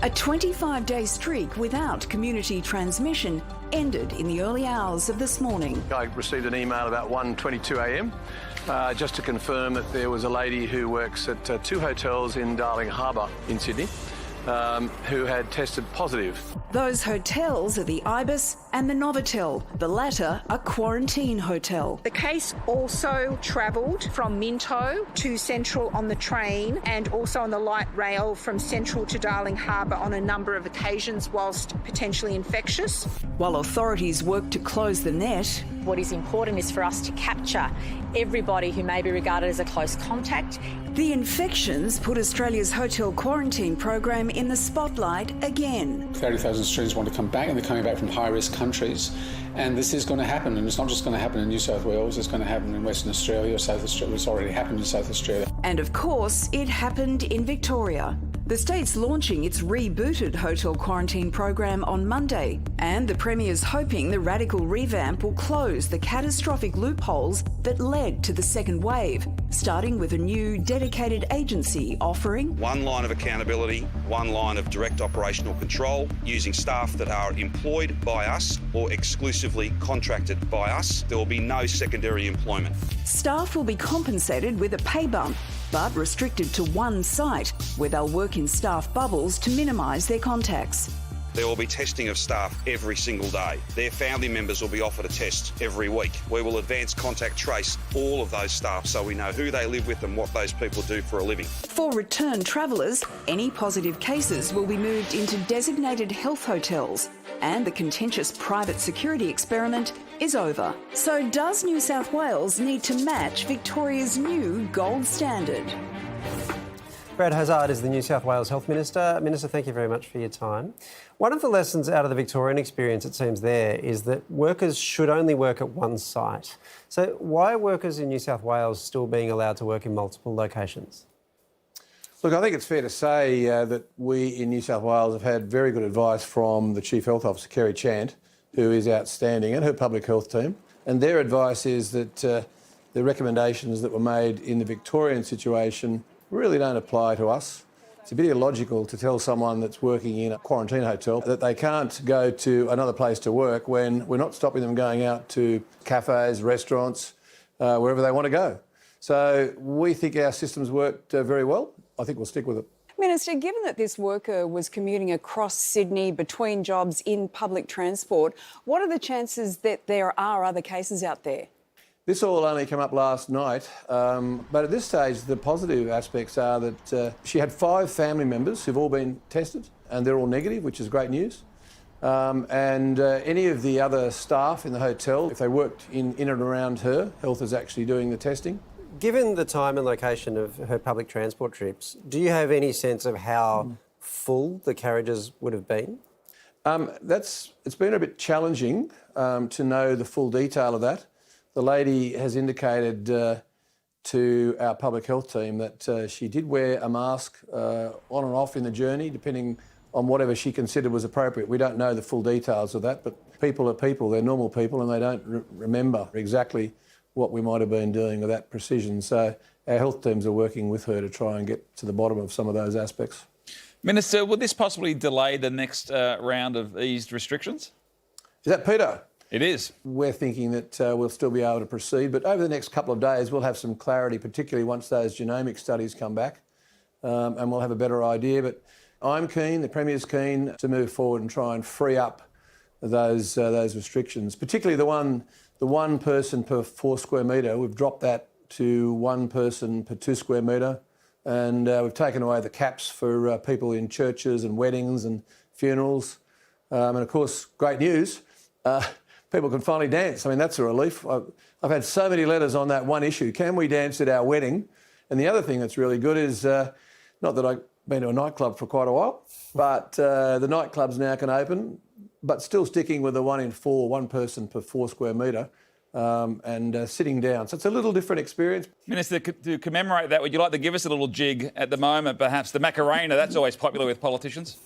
A 25-day streak without community transmission ended in the early hours of this morning. I received an email about 1:22 a.m. Just to confirm that there was a lady who works at two hotels in Darling Harbour in Sydney who had tested positive. Those hotels are the Ibis and the Novotel, the latter a quarantine hotel. The case also travelled from Minto to Central on the train and also on the light rail from Central to Darling Harbour on a number of occasions whilst potentially infectious. While authorities work to close the net, what is important is for us to capture everybody who may be regarded as a close contact. The infections put Australia's hotel quarantine program in the spotlight again. 30,000 Australians want to come back, and they're coming back from high-risk countries. And this is going to happen, and it's not just going to happen in New South Wales, it's going to happen in Western Australia or South Australia. It's already happened in South Australia. And of course, it happened in Victoria. The state's launching its rebooted hotel quarantine program on Monday, and the Premier's hoping the radical revamp will close the catastrophic loopholes that led to the second wave, starting with a new dedicated agency offering one line of accountability, one line of direct operational control, using staff that are employed by us or exclusively contracted by us. There will be no secondary employment. Staff will be compensated with a pay bump, but restricted to one site, where they'll work in staff bubbles to minimise their contacts. There will be testing of staff every single day. Their family members will be offered a test every week. We will advance contact trace all of those staff so we know who they live with and what those people do for a living. For return travellers, any positive cases will be moved into designated health hotels, and the contentious private security experiment is over. So does New South Wales need to match Victoria's new gold standard? Brad Hazzard is the New South Wales Health Minister. Minister, thank you very much for your time. One of the lessons out of the Victorian experience, it seems there, is that workers should only work at one site. So why are workers in New South Wales still being allowed to work in multiple locations? Look, I think it's fair to say that we in New South Wales have had very good advice from the Chief Health Officer, Kerry Chant, who is outstanding, and her public health team. And their advice is that the recommendations that were made in the Victorian situation really don't apply to us. It's a bit illogical to tell someone that's working in a quarantine hotel that they can't go to another place to work when we're not stopping them going out to cafes, restaurants, wherever they want to go. So we think our system's worked very well. I think we'll stick with it. Minister, given that this worker was commuting across Sydney between jobs in public transport, what are the chances that there are other cases out there? This all only came up last night, but at this stage the positive aspects are that she had 5 family members who've all been tested and they're all negative, which is great news. And any of the other staff in the hotel, if they worked in and around her, Health is actually doing the testing. Given the time and location of her public transport trips, do you have any sense of how full the carriages would have been? It's been a bit challenging to know the full detail of that. The lady has indicated to our public health team that she did wear a mask on and off in the journey, depending on whatever she considered was appropriate. We don't know the full details of that, but people are people, they're normal people, and they don't remember exactly what we might have been doing with that precision. So our health teams are working with her to try and get to the bottom of some of those aspects. Minister, would this possibly delay the next round of eased restrictions? Is that Peter? It is. We're thinking that we'll still be able to proceed, but over the next couple of days we'll have some clarity, particularly once those genomic studies come back, and we'll have a better idea. But I'm keen, the Premier's keen to move forward and try and free up those restrictions, particularly the one person per 4 square metre. We've dropped that to 1 person per 2 square metre, and we've taken away the caps for people in churches and weddings and funerals. And of course, great news. People can finally dance. I mean, that's a relief. I've had so many letters on that one issue. Can we dance at our wedding? And the other thing that's really good is, not that I've been to a nightclub for quite a while, but the nightclubs now can open, but still sticking with the 1 in 4, 1 person per 4 square metre, and sitting down. So it's a little different experience. Minister, to commemorate that, would you like to give us a little jig at the moment, perhaps? The Macarena, that's always popular with politicians.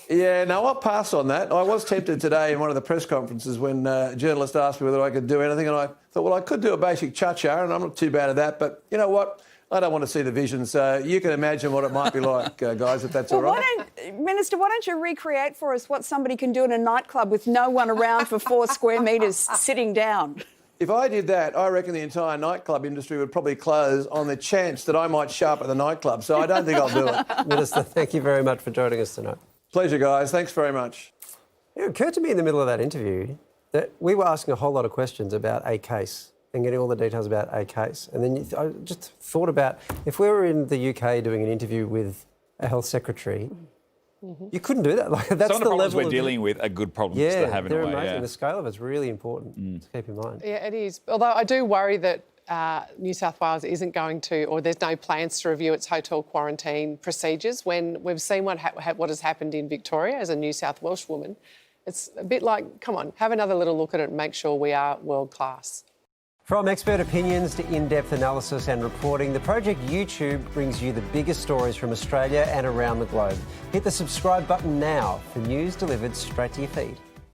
Yeah, no, I'll pass on that. I was tempted today in one of the press conferences when a journalist asked me whether I could do anything, and I thought, well, I could do a basic cha-cha, and I'm not too bad at that, but you know what? I don't want to see the vision, so you can imagine what it might be like, guys, if that's all right. Minister, why don't you recreate for us what somebody can do in a nightclub with no one around for 4 square metres sitting down? If I did that, I reckon the entire nightclub industry would probably close on the chance that I might show up at the nightclub, so I don't think I'll do it. Minister, thank you very much for joining us tonight. Pleasure, guys. Thanks very much. It occurred to me in the middle of that interview that we were asking a whole lot of questions about a case and getting all the details about a case. And then I just thought about if we were in the UK doing an interview with a health secretary, you couldn't do that. Like, that's Some of the problems level we're dealing with are good problems yeah, to have in they're a way. amazing. Yeah. The scale of it's really important to keep in mind. Yeah, it is. Although I do worry that New South Wales isn't going to, or there's no plans to review its hotel quarantine procedures when we've seen what has happened in Victoria as a New South Welsh woman. It's a bit like, come on, have another little look at it and make sure we are world class. From expert opinions to in-depth analysis and reporting, the Project YouTube brings you the biggest stories from Australia and around the globe. Hit the subscribe button now for news delivered straight to your feed.